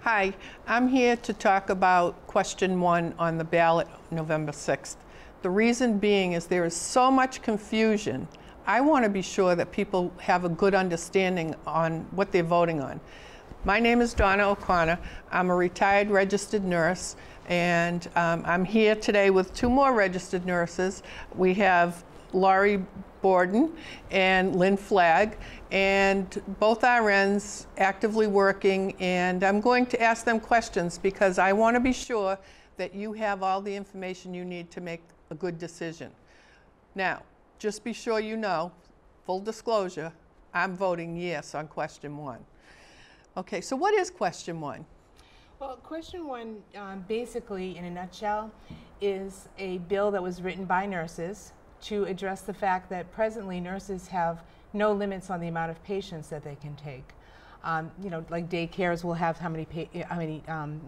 Hi, I'm here to talk about question 1 on the ballot November 6th. The reason being is there is so much confusion. I want to be sure that people have a good understanding on what they're voting on. My name is Donna O'Connor. I'm a retired registered nurse, and I'm here today with 2 more registered nurses. We have Laurie Borden and Lynn Flagg, and both RNs actively working, and I'm going to ask them questions because I want to be sure that you have all the information you need to make a good decision. Now, just be sure you know, full disclosure, I'm voting yes on question 1. Okay, so what is question 1? Well, question 1, basically, in a nutshell, is a bill that was written by nurses to address the fact that presently nurses have no limits on the amount of patients that they can take. You know, like daycares will have how many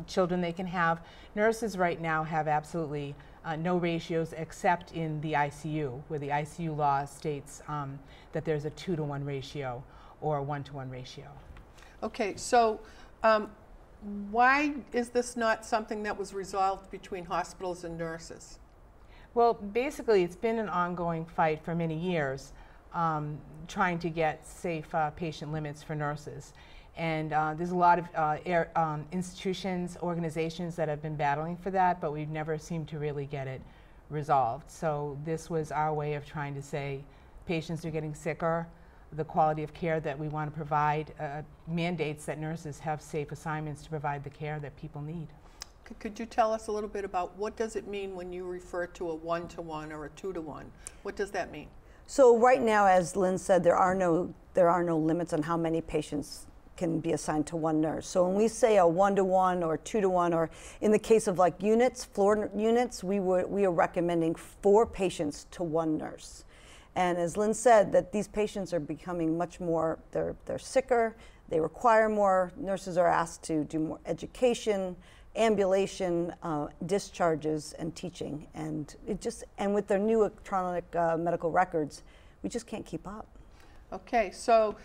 children they can have. Nurses right now have absolutely no ratios except in the ICU, where the ICU law states that there's a 2-to-1 ratio or a 1-to-1 ratio. Okay, so why is this not something that was resolved between hospitals and nurses? Well, basically, it's been an ongoing fight for many years, trying to get safe patient limits for nurses. And there's a lot of institutions, organizations that have been battling for that, but we've never seemed to really get it resolved. So this was our way of trying to say patients are getting sicker, the quality of care that we want to provide mandates that nurses have safe assignments to provide the care that people need. Could you tell us a little bit about what does it mean when you refer to a 1-to-1 or a 2-to-1? What does that mean? So right now, as Lynn said, there are no limits on how many patients can be assigned to one nurse. So when we say a 1-to-1 or 2-to-1, or in the case of like units, floor units, we are recommending 4 patients to 1 nurse. And as Lynn said, that these patients are becoming much more, they're sicker, they require more. Nurses are asked to do more education, ambulation, discharges, and teaching, and with their new electronic medical records, we just can't keep up. Okay, so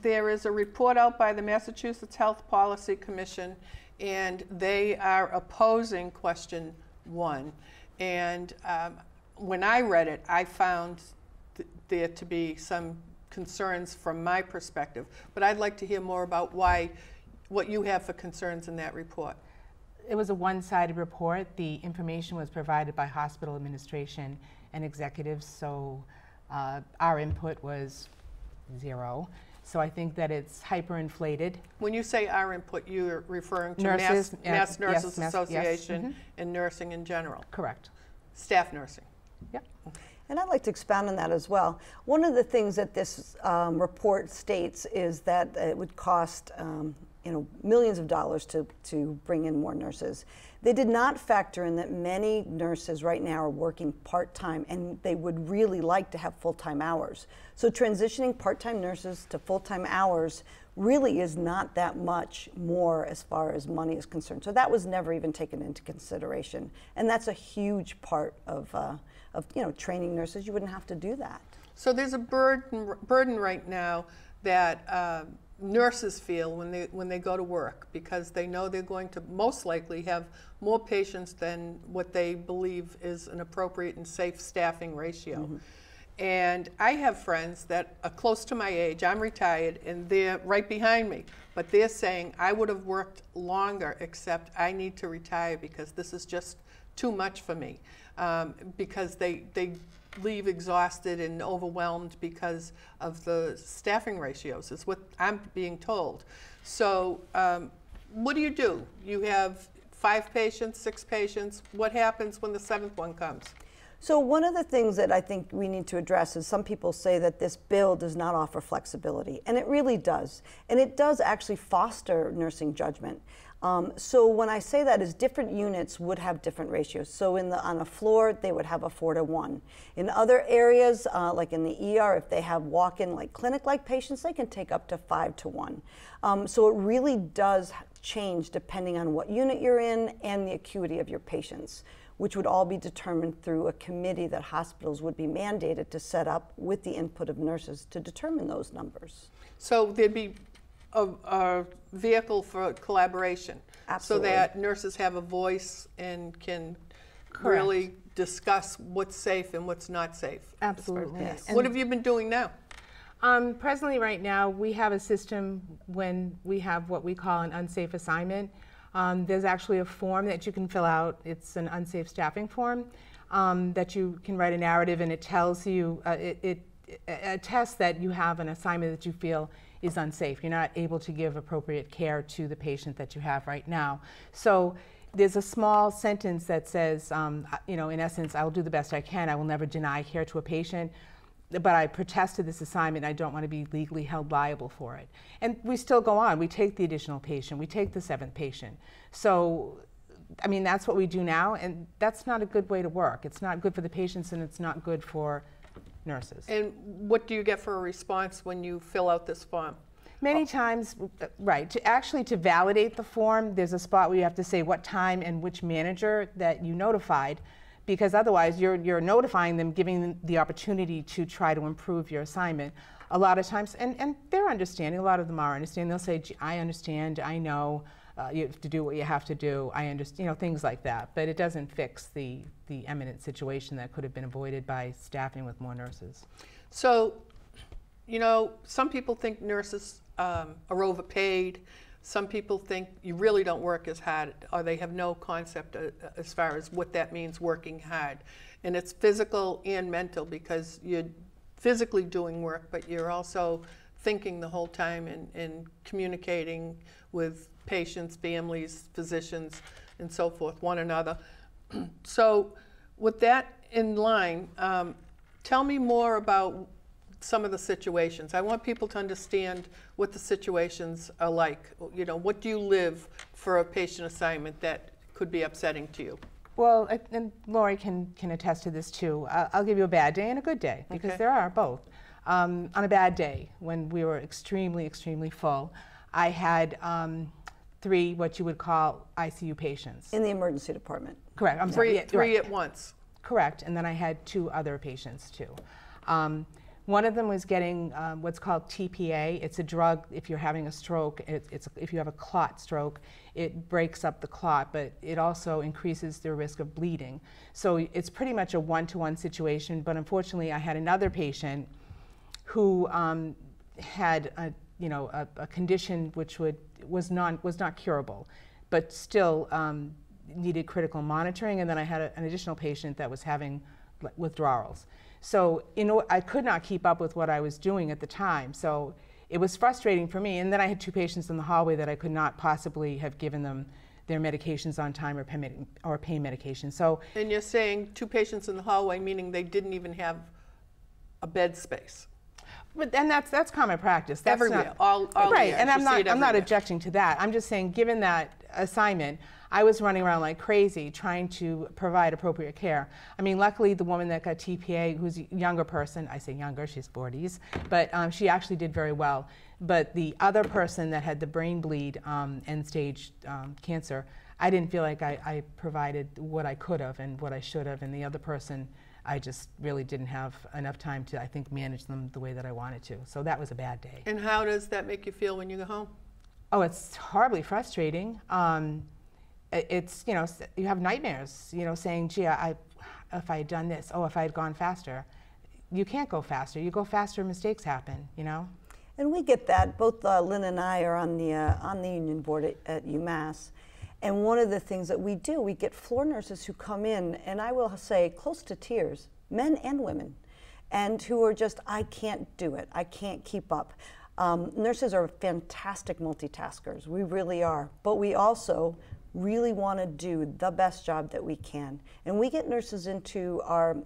there is a report out by the Massachusetts Health Policy Commission, and they are opposing question 1. And when I read it, I found there to be some concerns from my perspective, but I'd like to hear more about what you have for concerns in that report. It was a one-sided report. The information was provided by hospital administration and executives, so our input was 0. So I think that it's hyperinflated. When you say our input, you're referring to nurses, Mass Nurses yes, Association, yes, and nursing in general? Correct. Staff nursing? Yep. And I'd like to expound on that as well. One of the things that this report states is that it would cost millions of dollars to bring in more nurses. They did not factor in that many nurses right now are working part-time, and they would really like to have full-time hours. So transitioning part-time nurses to full-time hours really is not that much more as far as money is concerned. So that was never even taken into consideration. And that's a huge part of training nurses. You wouldn't have to do that. So there's a burden right now that nurses feel when they go to work, because they know they're going to most likely have more patients than what they believe is an appropriate and safe staffing ratio. Mm-hmm. And I have friends that are close to my age. I'm retired, and they're right behind me. But they're saying, I would have worked longer, except I need to retire because this is just too much for me. Because they leave exhausted and overwhelmed because of the staffing ratios, is what I'm being told. So what do? You have 5 patients, 6 patients. What happens when the 7th one comes? So one of the things that I think we need to address is some people say that this bill does not offer flexibility, and it really does. And it does actually foster nursing judgment. So when I say that is different units would have different ratios. So on a floor, they would have a 4-to-1. In other areas, like in the ER, if they have walk-in like clinic-like patients, they can take up to 5-to-1. So it really does change depending on what unit you're in and the acuity of your patients, which would all be determined through a committee that hospitals would be mandated to set up with the input of nurses to determine those numbers. So there'd be a vehicle for collaboration. Absolutely. So that nurses have a voice and can Correct. really discuss what's safe and what's not safe. Absolutely. Yes. What have you been doing now? Presently, right now, we have a system when we have what we call an unsafe assignment. There's actually a form that you can fill out. It's an unsafe staffing form that you can write a narrative, and it tells you, it attests that you have an assignment that you feel is unsafe. You're not able to give appropriate care to the patient that you have right now. So there's a small sentence that says, you know, in essence, I will do the best I can. I will never deny care to a patient, but I protest to this assignment. I don't want to be legally held liable for it. And we still go on. We take the additional patient. We take the 7th patient. So, I mean, that's what we do now, and that's not a good way to work. It's not good for the patients, and it's not good for nurses. And what do you get for a response when you fill out this form? Many times, right, to validate the form, there's a spot where you have to say what time and which manager that you notified, because otherwise you're notifying them, giving them the opportunity to try to improve your assignment. A lot of times, and they're understanding, a lot of them are understanding, they'll say, I understand, I know, you have to do what you have to do, I understand, you know, things like that. But it doesn't fix the imminent situation that could have been avoided by staffing with more nurses. So, you know, some people think nurses are overpaid. Some people think you really don't work as hard, or they have no concept as far as what that means, working hard. And it's physical and mental, because you're physically doing work, but you're also thinking the whole time and communicating with patients, families, physicians, and so forth, one another. So with that in line, tell me more about some of the situations. I want people to understand what the situations are like. You know, what do you live for a patient assignment that could be upsetting to you? Well, and Lori can attest to this too. I'll give you a bad day and a good day, because Okay. there are both. On a bad day, when we were extremely, extremely full, I had 3 what you would call ICU patients. In the emergency department. Correct. I'm sorry. Three right. at once. Correct. And then I had 2 other patients too. One of them was getting what's called TPA. It's a drug if you're having a stroke. If you have a clot stroke, it breaks up the clot, but it also increases the risk of bleeding. So it's pretty much a one-to-one situation. But unfortunately, I had another patient who had a condition which was not curable, but still needed critical monitoring. And then I had an additional patient that was having withdrawals. So, you know, I could not keep up with what I was doing at the time. So it was frustrating for me. And then I had 2 patients in the hallway that I could not possibly have given them their medications on time or pain medication. So, And you're saying 2 patients in the hallway, meaning they didn't even have a bed space. and that's common practice. That's Everywhere, not, all right. years. And You I'm see not it I'm not everywhere. objecting to that. I'm just saying, given that assignment, I was running around like crazy trying to provide appropriate care. I mean, luckily the woman that got TPA, who's a younger person, I say younger, she's 40s, but she actually did very well. But the other person that had the brain bleed, end stage cancer, I didn't feel like I provided what I could have and what I should have, and the other person, I just really didn't have enough time to, I think, manage them the way that I wanted to. So that was a bad day. And how does that make you feel when you go home? Oh, it's horribly frustrating. It's, you know, you have nightmares, you know, saying, gee, if I had done this, oh, if I had gone faster. You can't go faster. You go faster, mistakes happen, you know? And we get that. Both Lynn and I are on the union board at UMass. And one of the things that we do, we get floor nurses who come in, and I will say close to tears, men and women, and who are just, I can't do it. I can't keep up. Nurses are fantastic multitaskers. We really are. But we also really want to do the best job that we can. And we get nurses into our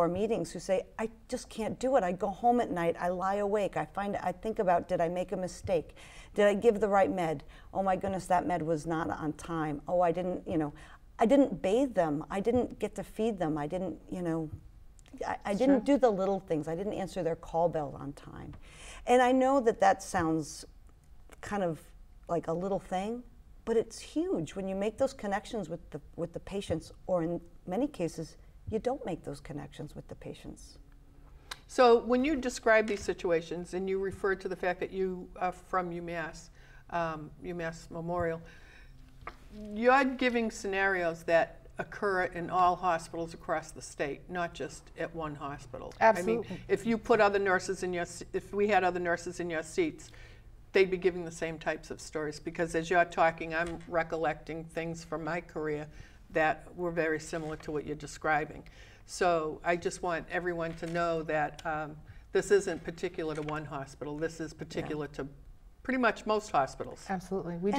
meetings who say, I just can't do it. I go home at night, I lie awake, I think about, did I make a mistake? Did I give the right med? Oh my goodness, that med was not on time. Oh, I didn't bathe them. I didn't get to feed them. I didn't, I didn't do the little things. I didn't answer their call bell on time. And I know that sounds kind of like a little thing, but it's huge when you make those connections with the patients, or in many cases, you don't make those connections with the patients. So when you describe these situations, and you refer to the fact that you are from UMass, UMass Memorial, you're giving scenarios that occur in all hospitals across the state, not just at one hospital. Absolutely. I mean, if you put other nurses in your, if we had other nurses in your seats, they'd be giving the same types of stories, because as you're talking, I'm recollecting things from my career that were very similar to what you're describing. So I just want everyone to know that this isn't particular to one hospital. This is particular to pretty much most hospitals. Absolutely. We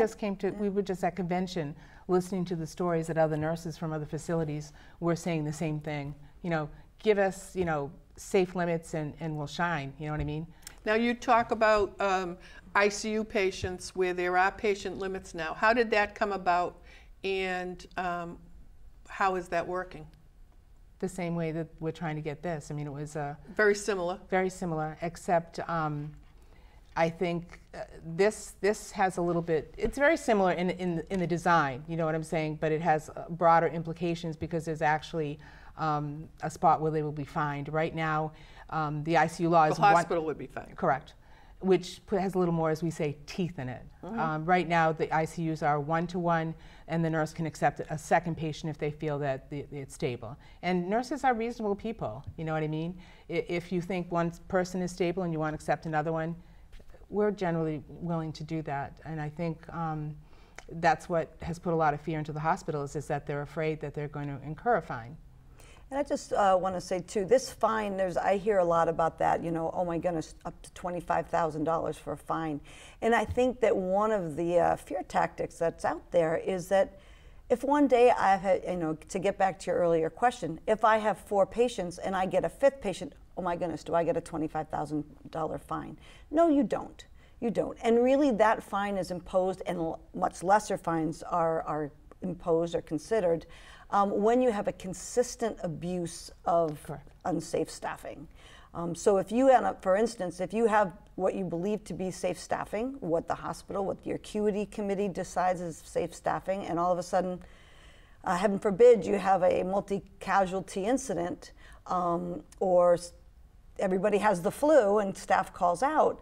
were just at convention listening to the stories that other nurses from other facilities were saying the same thing. You know, give us, you know, safe limits and we'll shine, you know what I mean? Now you talk about ICU patients where there are patient limits now. How did that come about, and how is that working? The same way that we're trying to get this. I mean, it was very similar. Very similar, except I think this has a little bit. It's very similar in the design. You know what I'm saying? But it has broader implications because there's actually a spot where they will be fined. Right now, the ICU law is the hospital would be fined. Correct. Which has a little more, as we say, teeth in it. Mm-hmm. Right now, the ICUs are 1-to-1, and the nurse can accept a second patient if they feel that it's stable. And nurses are reasonable people, you know what I mean? If you think one person is stable and you want to accept another one, we're generally willing to do that. And I think that's what has put a lot of fear into the hospitals, is that they're afraid that they're going to incur a fine. And I just want to say too, this fine, I hear a lot about that, you know, oh my goodness, up to $25,000 for a fine. And I think that one of the fear tactics that's out there is that if one day I've had, you know, to get back to your earlier question, if I have 4 patients and I get a 5th patient, oh my goodness, do I get a $25,000 fine? No, you don't. You don't. And really that fine is imposed, and much lesser fines are imposed or considered when you have a consistent abuse of unsafe staffing. So if you end up, for instance, if you have what you believe to be safe staffing, what the hospital, what your acuity committee decides is safe staffing, and all of a sudden, heaven forbid, you have a multi-casualty incident, or everybody has the flu and staff calls out,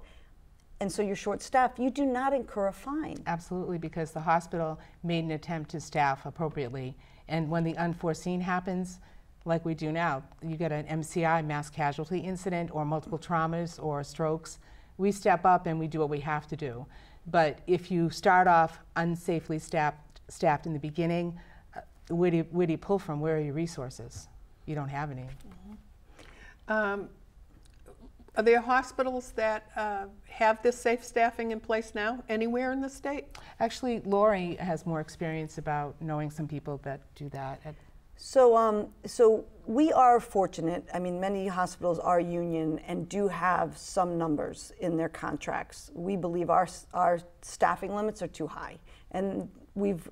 and so you're short-staffed, you do not incur a fine. Absolutely, because the hospital made an attempt to staff appropriately. And when the unforeseen happens, like we do now, you get an MCI, mass casualty incident, or multiple traumas or strokes, we step up and we do what we have to do. But if you start off unsafely staffed in the beginning, where do you pull from? Where are your resources? You don't have any. Mm-hmm. Are there hospitals that have this safe staffing in place now, anywhere in the state? Actually, Lori has more experience about knowing some people that do that. So we are fortunate. I mean, many hospitals are union and do have some numbers in their contracts. We believe our staffing limits are too high, and we've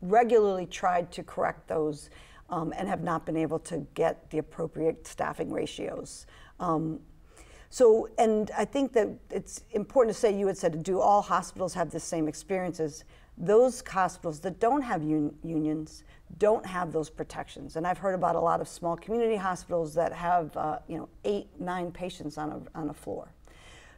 regularly tried to correct those and have not been able to get the appropriate staffing ratios. And I think that it's important to say, you had said, do all hospitals have the same experiences? Those hospitals that don't have unions don't have those protections. And I've heard about a lot of small community hospitals that have 8, 9 patients on a floor.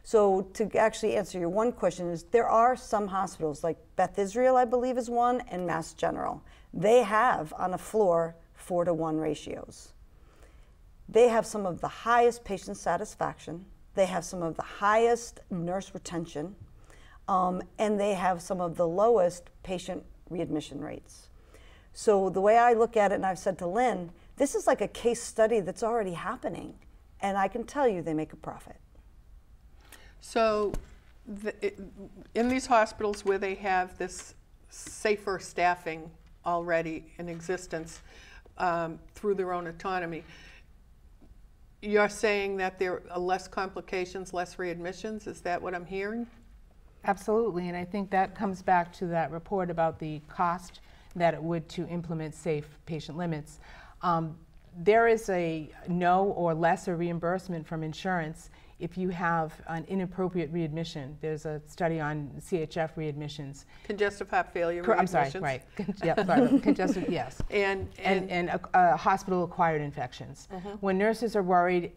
So to actually answer your one question is, there are some hospitals, like Beth Israel, I believe is one, and Mass General. They have on a floor 4-to-1 ratios. They have some of the highest patient satisfaction. They have some of the highest nurse retention, and they have some of the lowest patient readmission rates. So the way I look at it, and I've said to Lynn, this is like a case study that's already happening, and I can tell you they make a profit. So in these hospitals where they have this safer staffing already in existence through their own autonomy, you're saying that there are less complications, less readmissions? Is that what I'm hearing? Absolutely, and I think that comes back to that report about the cost that it would to implement safe patient limits. There is a no or lesser reimbursement from insurance if you have an inappropriate readmission. There's a study on CHF readmissions. Congestive heart failure I'm readmissions. sorry, right. Yeah, sorry. Congestive, yes. And Hospital-acquired infections. When nurses are worried,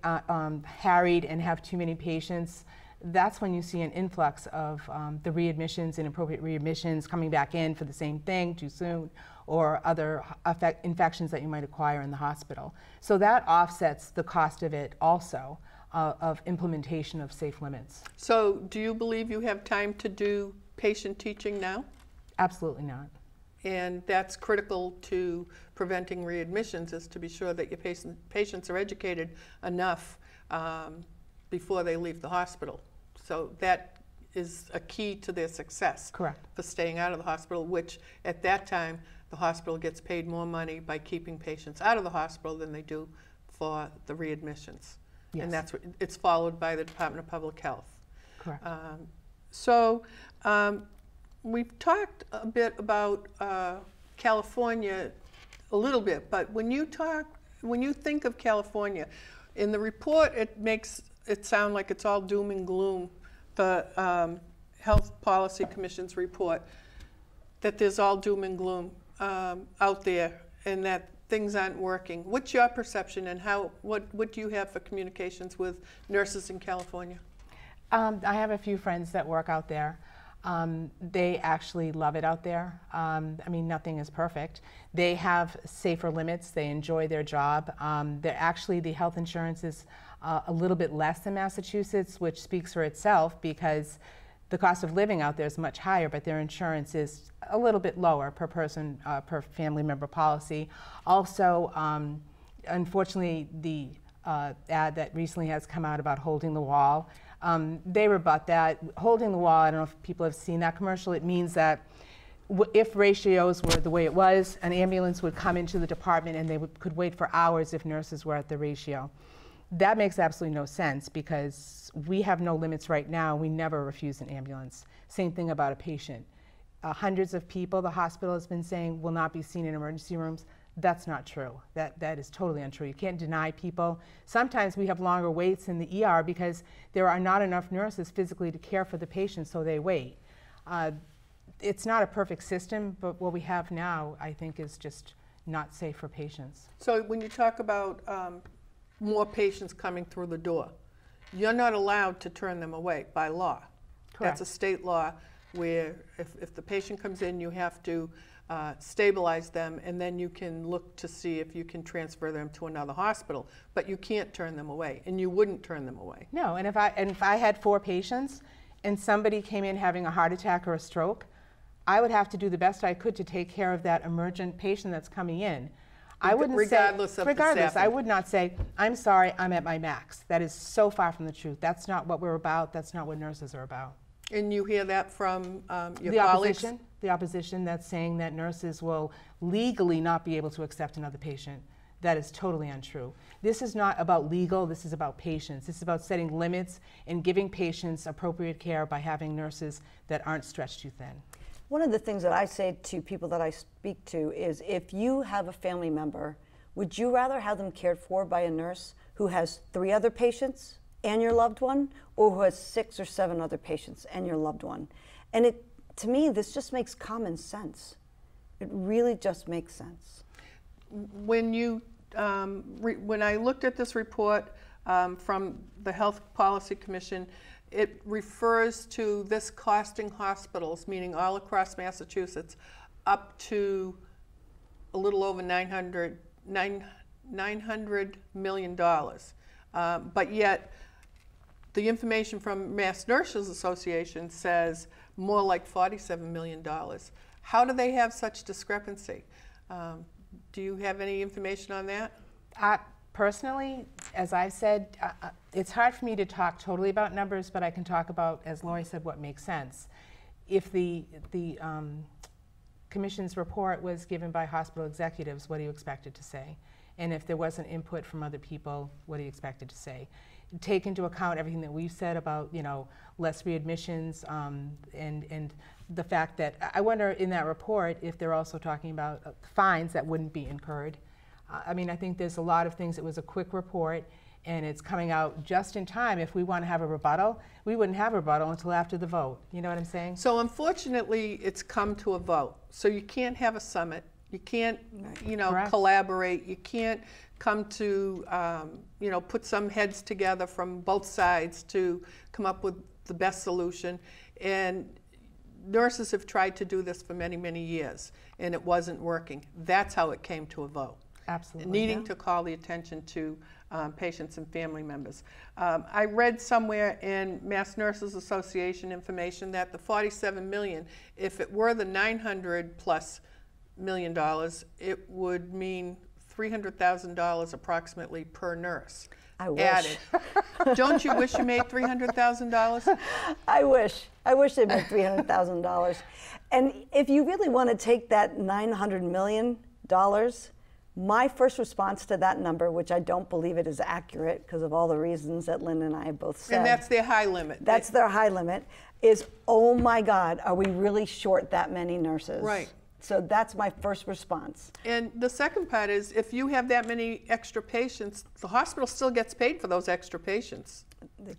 harried, and have too many patients, that's when you see an influx of the readmissions, inappropriate readmissions, coming back in for the same thing too soon, or other infections that you might acquire in the hospital. So that offsets the cost of it also, of implementation of safe limits. So do you believe you have time to do patient teaching now? Absolutely not. And that's critical to preventing readmissions, is to be sure that your patients are educated enough before they leave the hospital. So that is a key to their success. Correct. For staying out of the hospital, which at that time the hospital gets paid more money by keeping patients out of the hospital than they do for the readmissions. Yes. And that's what it's followed by the Department of Public Health. Correct. We've talked a bit about California a little bit, but when you think of California, in the report it makes it sound like it's all doom and gloom, the Health Policy Commission's report, that there's all doom and gloom out there and that things aren't working. What's your perception, and what do you have for communications with nurses in California? I have a few friends that work out there. They actually love it out there. I mean, nothing is perfect. They have safer limits. They enjoy their job. The health insurance is a little bit less than Massachusetts, which speaks for itself because the cost of living out there is much higher, but their insurance is a little bit lower per person, per family member policy. Also, unfortunately, the ad that recently has come out about holding the wall, they rebut that. Holding the wall, I don't know if people have seen that commercial, it means that if ratios were the way it was, an ambulance would come into the department and they could wait for hours if nurses were at the ratio. That makes absolutely no sense because we have no limits right now. We never refuse an ambulance. Same thing about a patient. Hundreds of people, the hospital has been saying, will not be seen in emergency rooms. That's not true. That is totally untrue. You can't deny people. Sometimes we have longer waits in the ER because there are not enough nurses physically to care for the patient, so they wait. It's not a perfect system, but what we have now, I think, is just not safe for patients. So when you talk about more patients coming through the door, you're not allowed to turn them away by law. Correct. That's a state law where if the patient comes in, you have to stabilize them, and then you can look to see if you can transfer them to another hospital. But you can't turn them away, and you wouldn't turn them away. No, and if I had 4 patients and somebody came in having a heart attack or a stroke, I would have to do the best I could to take care of that emergent patient that's coming in. I wouldn't regardless say, of regardless, the I would not say, I'm sorry, I'm at my max. That is so far from the truth. That's not what we're about. That's not what nurses are about. And you hear that from your colleagues? The opposition that's saying that nurses will legally not be able to accept another patient. That is totally untrue. This is not about legal, this is about patients. This is about setting limits and giving patients appropriate care by having nurses that aren't stretched too thin. One of the things that I say to people that I speak to is, if you have a family member, would you rather have them cared for by a nurse who has 3 other patients and your loved one, or who has 6 or 7 other patients and your loved one? And to me, this just makes common sense. It really just makes sense. When when I looked at this report from the Health Policy Commission, it refers to this costing hospitals, meaning all across Massachusetts, up to a little over $900 million. But yet, the information from Mass Nurses Association says more like $47 million. How do they have such discrepancy? Do you have any information on that? Personally, as I said, it's hard for me to talk totally about numbers, but I can talk about, as Lori said, what makes sense. If the Commission's report was given by hospital executives, what do you expect it to say? And if there wasn't input from other people, what do you expect it to say? Take into account everything that we've said about, less readmissions, and the fact that, I wonder in that report if they're also talking about fines that wouldn't be incurred. I mean, I think there's a lot of things. It was a quick report, and it's coming out just in time. If we want to have a rebuttal, we wouldn't have a rebuttal until after the vote. You know what I'm saying? So unfortunately, it's come to a vote. So you can't have a summit. You can't, you know, Correct. collaborate. You can't come to, you know, put some heads together from both sides to come up with the best solution. And nurses have tried to do this for many, many years, and it wasn't working. That's how it came to a vote. Absolutely. Needing to call the attention to patients and family members. I read somewhere in Mass Nurses Association information that the $47 million, if it were the $900+ million, it would mean $300,000 approximately per nurse. I wish. Added. Don't you wish you made $300,000? I wish. I wish they made $300,000. And if you really want to take that $900 million, my first response to that number, which I don't believe it is accurate because of all the reasons that Lynn and I have both said. And that's their high limit. That's their high limit, is, oh my God, are we really short that many nurses? Right. So that's my first response. And the second part is, if you have that many extra patients, the hospital still gets paid for those extra patients.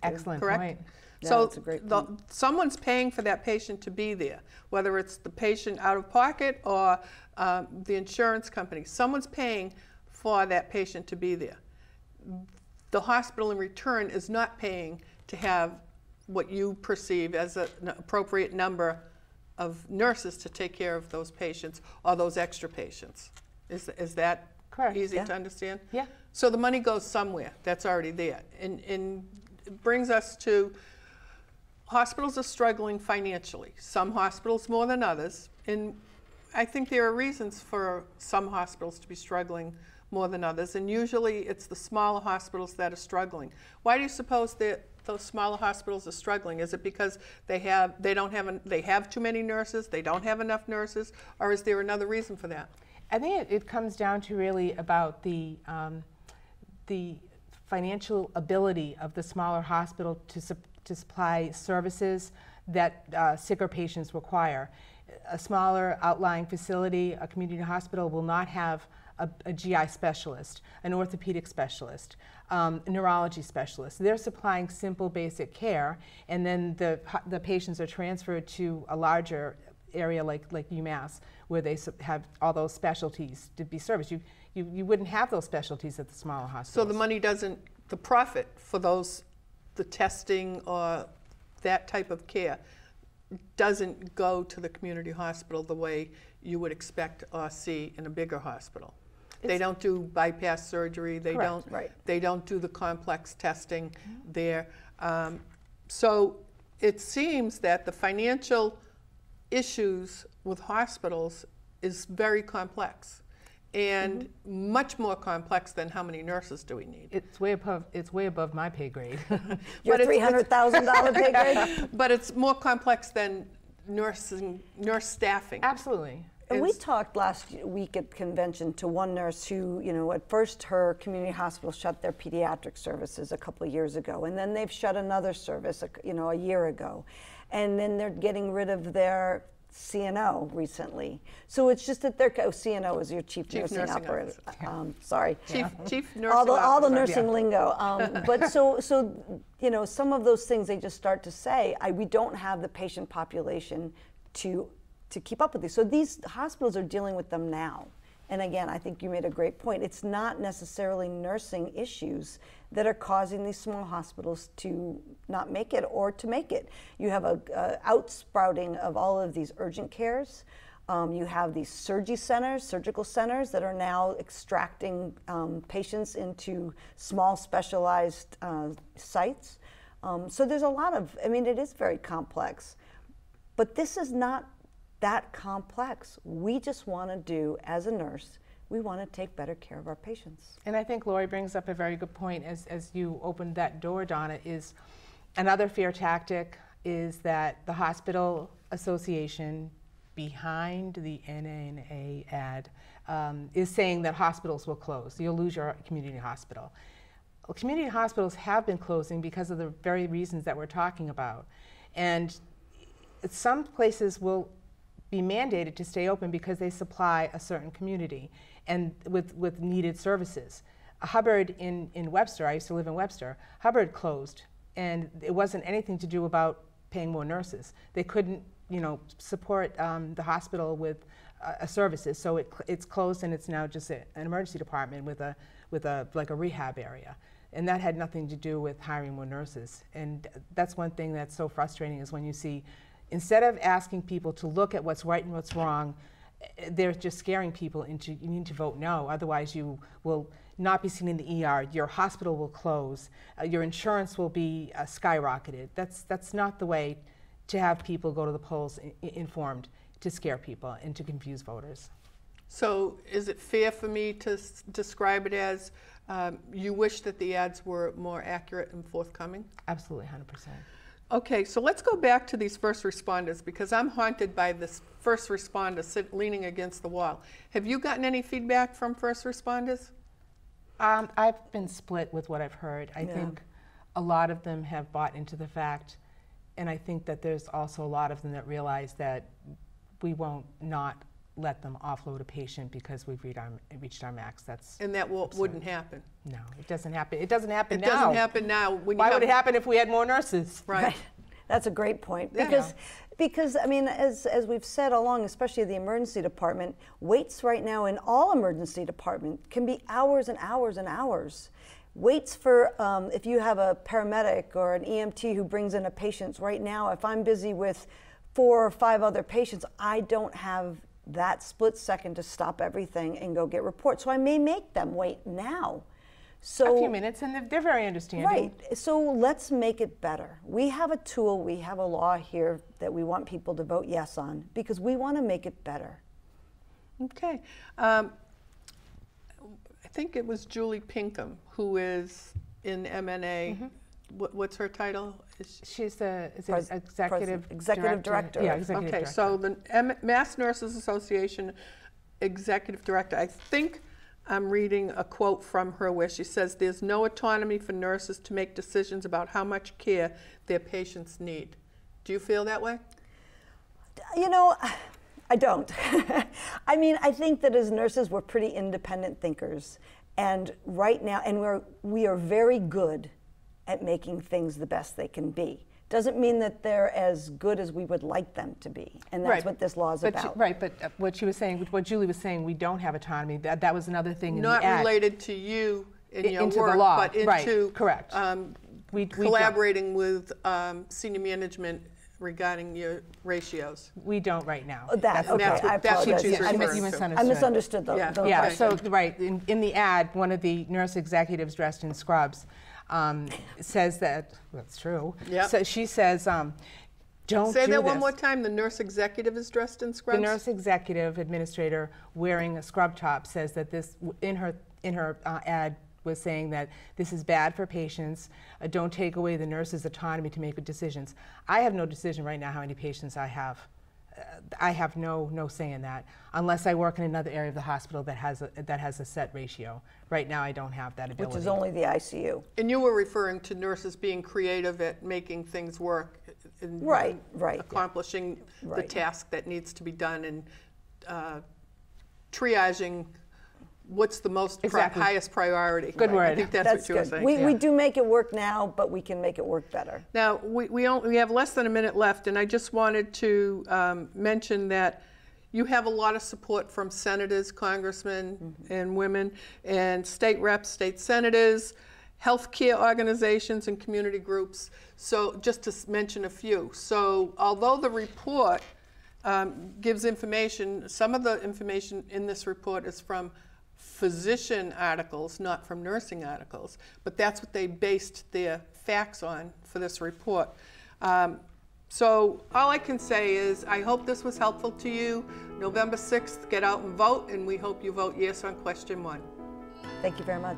Excellent Correct? point. Yeah, So that's a great point. someone's paying for that patient to be there, whether it's the patient out of pocket or the insurance company. Someone's paying for that patient to be there. The hospital in return is not paying to have what you perceive as an appropriate number of nurses to take care of those patients or those extra patients. Is that Correct. easy Yeah. to understand? Yeah. So the money goes somewhere that's already there. And it brings us to, hospitals are struggling financially. Some hospitals more than others. And I think there are reasons for some hospitals to be struggling more than others. And usually it's the smaller hospitals that are struggling. Why do you suppose that those smaller hospitals are struggling? Is it because they have too many nurses, they don't have enough nurses, or is there another reason for that? I think it comes down to really about the financial ability of the smaller hospital to supply services that sicker patients require. A smaller outlying facility, a community hospital, will not have a GI specialist, an orthopedic specialist, a neurology specialist. They're supplying simple basic care, and then the patients are transferred to a larger area like UMass, where they have all those specialties to be serviced. You wouldn't have those specialties at the smaller hospitals. So the money doesn't, the profit for the testing or that type of care doesn't go to the community hospital the way you would expect or see in a bigger hospital. They don't do bypass surgery. They Correct. don't. Right. They don't do the complex testing there. So it seems that the financial issues with hospitals is very complex, and much more complex than how many nurses do we need. It's way above my pay grade. Your But it's- $300,000 pay grade? But it's more complex than nurse staffing. Absolutely. And we talked last week at convention to one nurse who, you know, at first her community hospital shut their pediatric services a couple of years ago, and then they've shut another service, you know, a year ago. And then they're getting rid of their CNO recently. So it's just that their CNO is your chief nursing operator. Sorry. Chief nursing all the officer. nursing lingo. But so you know, some of those things they just start to say, we don't have the patient population to keep up with these. So these hospitals are dealing with them now. And again, I think you made a great point. It's not necessarily nursing issues that are causing these small hospitals to not make it or to make it. You have a outsprouting of all of these urgent cares. You have these surgical centers that are now extracting patients into small specialized sites. So there's a lot of, I mean, it is very complex. But this is not that complex. We just want to do, as a nurse, we want to take better care of our patients. And I think Lori brings up a very good point as you opened that door, Donna, is another fear tactic is that the hospital association behind the NNA ad is saying that hospitals will close. You'll lose your community hospital. Well, community hospitals have been closing because of the very reasons that we're talking about. And some places will be mandated to stay open because they supply a certain community and with needed services. Hubbard in Webster, I used to live in Webster, Hubbard closed, and it wasn't anything to do about paying more nurses. They couldn't, you know, support the hospital with services, so it's closed, and it's now just an emergency department with a like a rehab area. And that had nothing to do with hiring more nurses. And that's one thing that's so frustrating, is when you see, instead of asking people to look at what's right and what's wrong, they're just scaring people into, you need to vote no, otherwise you will not be seen in the ER, your hospital will close, your insurance will be skyrocketed. That's not the way to have people go to the polls informed, to scare people and to confuse voters. So is it fair for me to describe it as you wish that the ads were more accurate and forthcoming? Absolutely, 100%. Okay, so let's go back to these first responders, because I'm haunted by this first responder leaning against the wall. Have you gotten any feedback from first responders? I've been split with what I've heard. I think a lot of them have bought into the fact, and I think that there's also a lot of them that realize that we won't not let them offload a patient because we've reached our max. And that wouldn't happen. No, it doesn't happen. It doesn't happen now. It doesn't happen now. Why would it happen if we had more nurses? Right. That's a great point, Yeah. because I mean, as we've said along, especially the emergency department, waits right now in all emergency departments can be hours and hours and hours. Waits for, if you have a paramedic or an EMT who brings in a patient right now, if I'm busy with 4 or 5 other patients, I don't have that split second to stop everything and go get reports. So I may make them wait now. So, a few minutes, and they're very understanding. Right. So let's make it better. We have a tool, we have a law here that we want people to vote yes on, because we want to make it better. Okay. I think it was Julie Pinkham, who is in MNA. What's her title? She's the executive director. Yeah, executive director. director. So the Mass Nurses Association executive director, I think I'm reading a quote from her where she says, "There's no autonomy for nurses to make decisions about how much care their patients need." Do you feel that way? You know, I don't. I mean, I think that as nurses, we're pretty independent thinkers. And right now, and we are very good at making things the best they can be. Doesn't mean that they're as good as we would like them to be, and that's what this law is about. But what she was saying, what Julie was saying, we don't have autonomy. That was another thing in the ad. Not related to you in your into work, the law. but into correct. Collaborating with senior management regarding your ratios. We don't right now. That's okay. I apologize. You misunderstood. I misunderstood the yeah. question. So in the ad, one of the nurse executives dressed in scrubs says that, that's true. Yep. So she says, don't Say do that this. one more time. The nurse executive is dressed in scrubs? The nurse executive administrator wearing a scrub top says that this, in her ad, was saying that this is bad for patients. Don't take away the nurse's autonomy to make decisions. I have no decision right now how many patients I have. I have no say in that, unless I work in another area of the hospital that has a set ratio. Right now, I don't have that ability. Which is only the ICU. And you were referring to nurses being creative at making things work, and accomplishing the task that needs to be done, and triaging what's the most highest priority. Good word. I think that's what you were saying. We do make it work now, but we can make it work better. Now, we have less than a minute left, and I just wanted to mention that you have a lot of support from senators, congressmen, and women, and state reps, state senators, healthcare organizations, and community groups. So just to mention a few. So although the report gives information, some of the information in this report is from physician articles, not from nursing articles, but that's what they based their facts on for this report. So all I can say is I hope this was helpful to you. November 6th, get out and vote, and we hope you vote yes on question 1. Thank you very much.